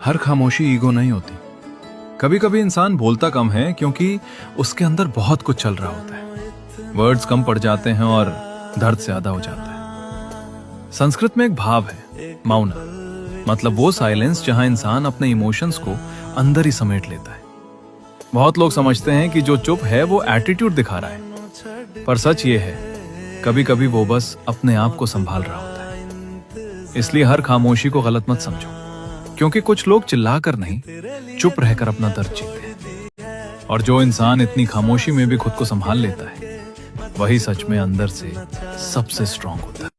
हर खामोशी ईगो नहीं होती। कभी कभी इंसान बोलता कम है क्योंकि उसके अंदर बहुत कुछ चल रहा होता है। वर्ड्स कम पड़ जाते हैं और दर्द ज्यादा हो जाता है। संस्कृत में एक भाव है मौन, मतलब वो साइलेंस जहां इंसान अपने इमोशंस को अंदर ही समेट लेता है। बहुत लोग समझते हैं कि जो चुप है वो एटीट्यूड दिखा रहा है, पर सच ये है कभी कभी वो बस अपने आप को संभाल रहा होता है। इसलिए हर खामोशी को गलत मत समझो, क्योंकि कुछ लोग चिल्लाकर नहीं, चुप रहकर अपना दर्द जीते हैं। और जो इंसान इतनी खामोशी में भी खुद को संभाल लेता है, वही सच में अंदर से सबसे स्ट्रांग होता है।